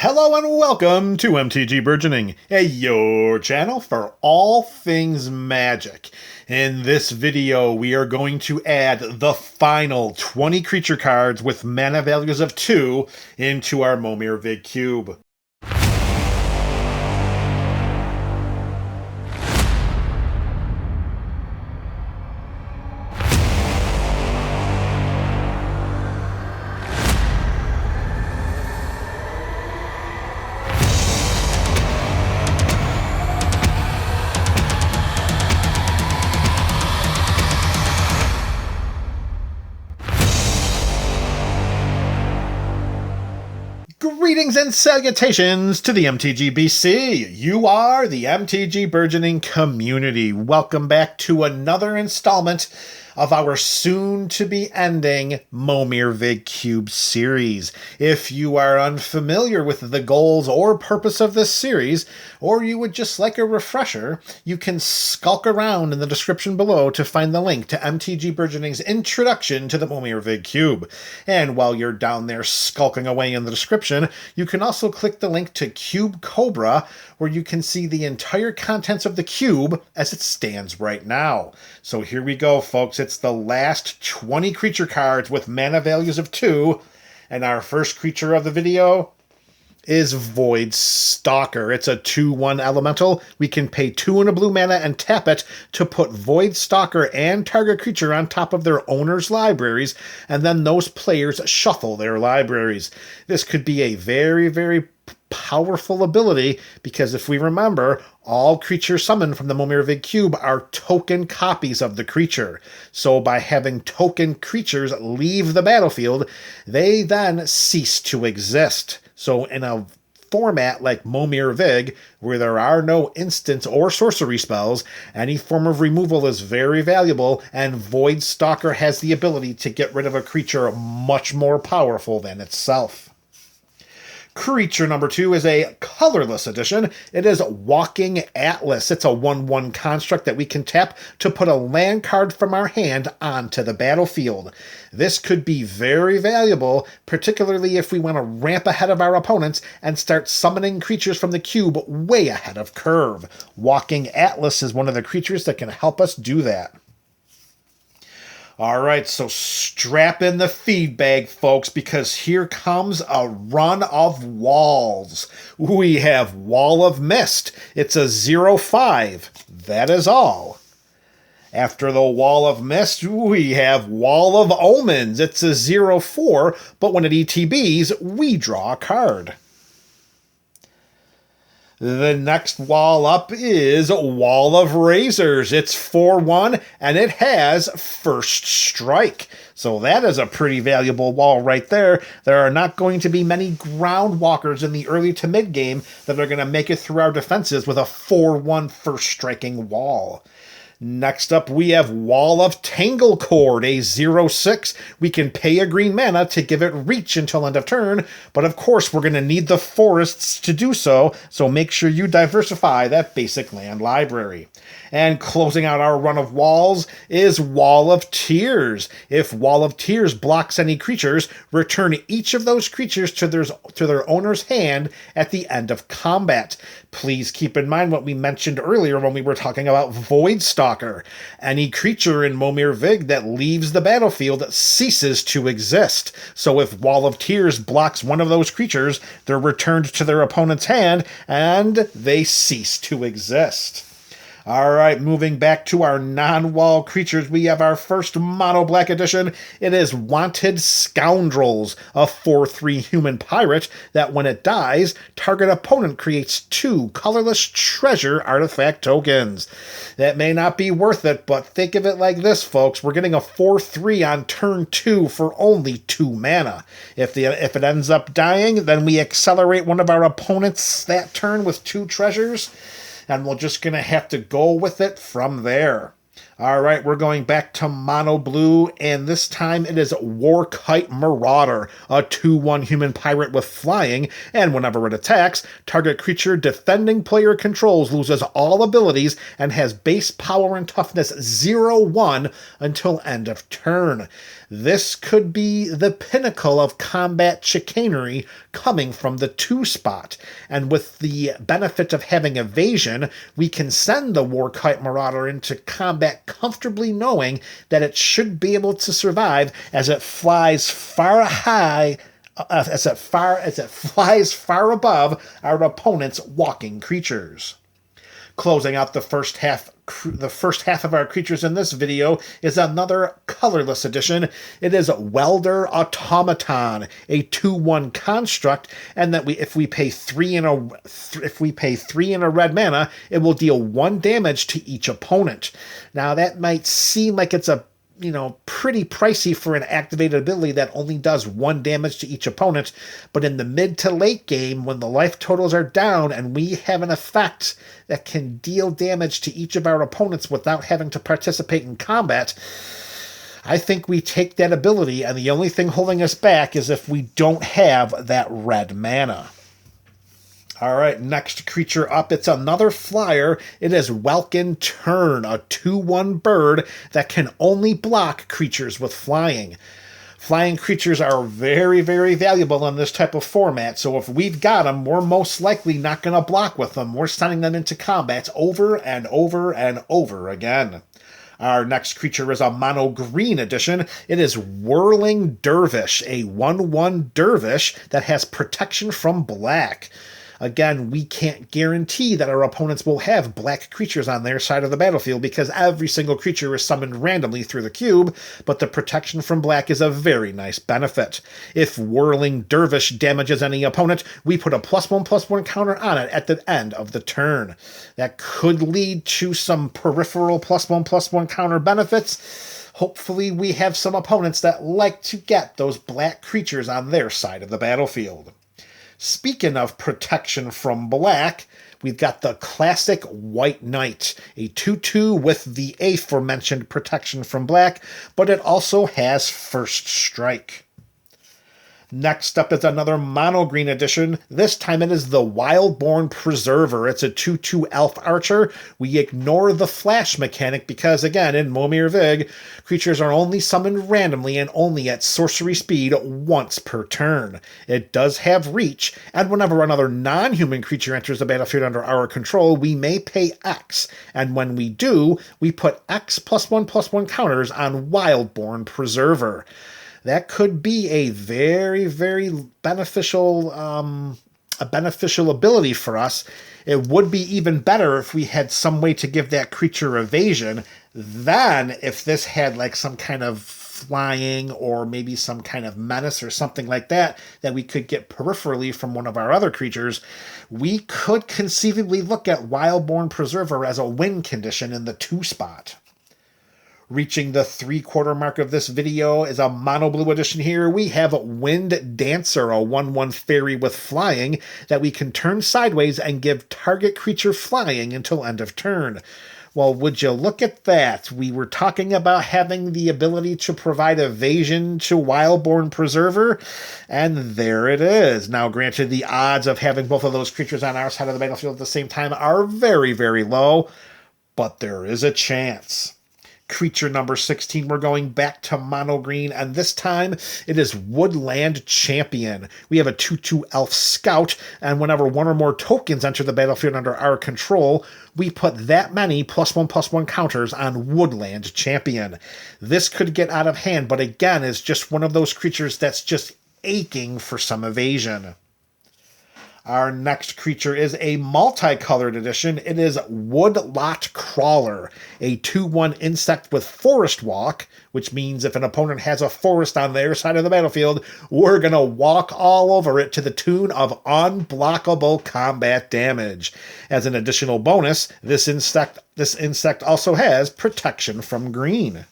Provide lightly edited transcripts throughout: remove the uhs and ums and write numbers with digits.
Hello and welcome to MTG Burgeoning, your channel for all things magic. In this video, we are going to add the final 20 creature cards with mana values of 2 into our Momir Vig Cube. Greetings and salutations to the MTG BC. You are the MTG Burgeoning community. Welcome back to another installment of our soon-to-be-ending Momir Vig Cube Series. If you are unfamiliar with the goals or purpose of this series, or you would just like a refresher, you can skulk around in the description below to find the link to MTG Burgeoning's introduction to the Momir Vig Cube. And while you're down there skulking away in the description, you can also click the link to Cube Cobra, where you can see the entire contents of the cube as it stands right now. So here we go, folks. It's the last 20 creature cards with mana values of 2, and our first creature of the video is Void Stalker. It's a 2/1 elemental. We can pay 2 and a blue mana and tap it to put Void Stalker and target creature on top of their owner's libraries, and then those players shuffle their libraries. This could be a very, very powerful ability, because if we remember, all creatures summoned from the Momir Vig Cube are token copies of the creature. So by having token creatures leave the battlefield, they then cease to exist. So in a format like Momir Vig, where there are no instant or sorcery spells, any form of removal is very valuable, and Void Stalker has the ability to get rid of a creature much more powerful than itself. Creature number 2 is a colorless edition. It is Walking Atlas. It's a 1/1 construct that we can tap to put a land card from our hand onto the battlefield. This could be very valuable, particularly if we want to ramp ahead of our opponents and start summoning creatures from the cube way ahead of curve. Walking Atlas is one of the creatures that can help us do that. All right, so strap in the feed bag, folks, because here comes a run of walls. We have Wall of Mist. It's a 0/5. That is all. After the Wall of Mist, we have Wall of Omens. It's a 0/4, but when it ETBs, we draw a card. The next wall up is Wall of Razors. It's 4/1, and it has First Strike. So that is a pretty valuable wall right there. There are not going to be many ground walkers in the early to mid game that are going to make it through our defenses with a 4/1 first striking wall. Next up, we have Wall of Tanglecord, a 0/6. We can pay a green mana to give it reach until end of turn, but of course we're going to need the forests to do so, so make sure you diversify that basic land library. And closing out our run of walls is Wall of Tears. If Wall of Tears blocks any creatures, return each of those creatures to their owner's hand at the end of combat. Please keep in mind what we mentioned earlier when we were talking about Void Stalker. Any creature in Momir Vig that leaves the battlefield ceases to exist. So if Wall of Tears blocks one of those creatures, they're returned to their opponent's hand and they cease to exist. All right, moving back to our non-wall creatures, we have our first mono black edition. It is Wanted Scoundrels, a 4/3 human pirate that when it dies, target opponent creates 2 colorless treasure artifact tokens. That may not be worth it, but think of it like this, folks. We're getting a 4/3 on turn 2 for only 2 mana. If it ends up dying, then we accelerate one of our opponents that turn with 2 treasures, and we're just going to have to go with it from there. All right, we're going back to mono blue, and this time it is Warkite Marauder, a 2/1 human pirate with flying, and whenever it attacks, target creature defending player controls loses all abilities and has base power and toughness 0/1 until end of turn. This could be the pinnacle of combat chicanery coming from the 2 spot, and with the benefit of having evasion, we can send the Warkite Marauder into combat comfortably knowing that it should be able to survive as it flies far above our opponent's walking creatures. Closing out the first half of our creatures in this video is another colorless edition. It is Welder Automaton, a 2/1 construct, and that if we pay 3 in a red mana, it will deal 1 damage to each opponent. Now that might seem like it's a pretty pricey for an activated ability that only does 1 damage to each opponent, but in the mid to late game, when the life totals are down and we have an effect that can deal damage to each of our opponents without having to participate in combat, I think we take that ability, and the only thing holding us back is if we don't have that red mana. All right, next creature up, it's another flyer. It is Welkin Tern, a 2/1 bird that can only block creatures with flying. Flying creatures are very, very valuable in this type of format, so if we've got them, we're most likely not going to block with them. We're sending them into combats over and over and over again. Our next creature is a mono green edition. It is Whirling Dervish, a 1/1 dervish that has protection from black. Again, we can't guarantee that our opponents will have black creatures on their side of the battlefield because every single creature is summoned randomly through the cube, but the protection from black is a very nice benefit. If Whirling Dervish damages any opponent, we put a +1/+1 counter on it at the end of the turn. That could lead to some peripheral +1/+1 counter benefits. Hopefully we have some opponents that like to get those black creatures on their side of the battlefield. Speaking of protection from black, we've got the classic White Knight, a 2/2 with the aforementioned protection from black, but it also has first strike. Next up is another mono green edition. This time it is the Wildborn Preserver. It's a 2/2 elf archer. We ignore the flash mechanic because, again, in Momir Vig, creatures are only summoned randomly and only at sorcery speed once per turn. It does have reach, and whenever another non-human creature enters the battlefield under our control, we may pay X, and when we do, we put X +1/+1 counters on Wildborn Preserver. That could be a very, very beneficial ability for us. It would be even better if we had some way to give that creature evasion. Then, if this had like some kind of flying or maybe some kind of menace or something like that we could get peripherally from one of our other creatures, we could conceivably look at Wildborn Preserver as a win condition in the 2 spot. Reaching the 3/4 mark of this video is a mono blue edition here. We have Wind Dancer, a 1/1 fairy with flying that we can turn sideways and give target creature flying until end of turn. Well, would you look at that? We were talking about having the ability to provide evasion to Wildborn Preserver, and there it is. Now, granted, the odds of having both of those creatures on our side of the battlefield at the same time are very, very low, but there is a chance. Creature number 16, we're going back to mono green, and this time it is Woodland Champion. We have a 2/2 elf scout, and whenever one or more tokens enter the battlefield under our control, we put that many +1/+1 counters on Woodland Champion. This could get out of hand, but again is just one of those creatures that's just aching for some evasion. Our next creature is a multicolored edition. It is Woodlot Crawler, a 2/1 insect with Forest Walk, which means if an opponent has a forest on their side of the battlefield, we're going to walk all over it to the tune of unblockable combat damage. As an additional bonus, this insect also has protection from green.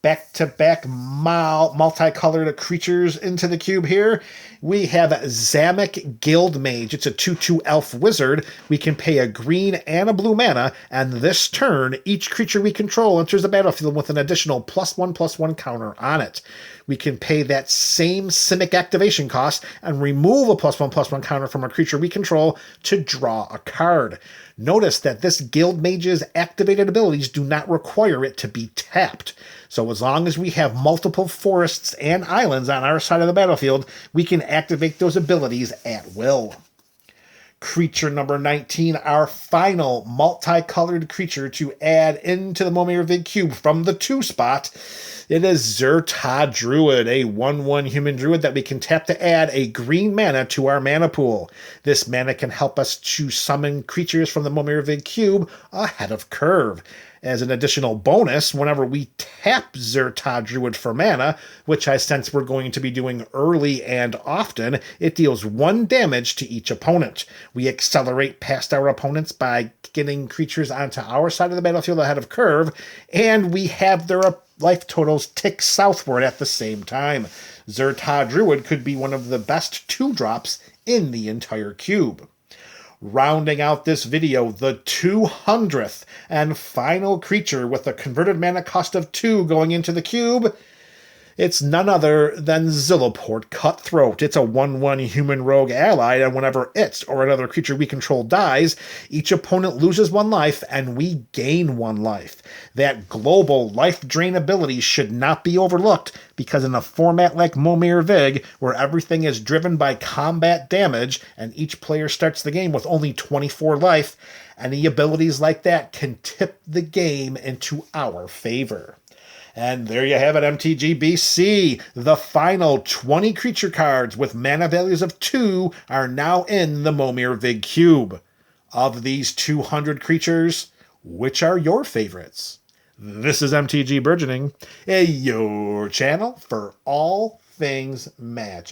back-to-back multicolored creatures into the cube here. We have Zamek Guildmage. It's a 2/2 elf wizard. We can pay a green and a blue mana, and this turn, each creature we control enters the battlefield with an additional +1/+1 counter on it. We can pay that same Simic activation cost and remove a +1/+1 counter from a creature we control to draw a card. Notice that this Guildmage's activated abilities do not require it to be tapped. So as long as we have multiple forests and islands on our side of the battlefield, we can activate those abilities at will. Creature number 19, our final multicolored creature to add into the Momir Vig Cube from the 2 spot. It is Zerta Druid, a 1/1 human druid that we can tap to add a green mana to our mana pool. This mana can help us to summon creatures from the Momir Vig Cube ahead of curve. As an additional bonus, whenever we tap Zerta Druid for mana, which I sense we're going to be doing early and often, it deals 1 damage to each opponent. We accelerate past our opponents by getting creatures onto our side of the battlefield ahead of curve, and we have their life totals tick southward at the same time. Zerta Druid could be one of the best 2-drops in the entire cube. Rounding out this video, the 200th and final creature with a converted mana cost of 2 going into the cube. It's none other than Zilliport Cutthroat. It's a 1/1 human rogue ally, and whenever it or another creature we control dies, each opponent loses 1 life and we gain 1 life. That global life drain ability should not be overlooked, because in a format like Momir Vig, where everything is driven by combat damage and each player starts the game with only 24 life, any abilities like that can tip the game into our favor. And there you have it, MTG BC. The final 20 creature cards with mana values of 2 are now in the Momir Vig Cube. Of these 200 creatures, which are your favorites? This is MTG Burgeoning, your channel for all things Magic.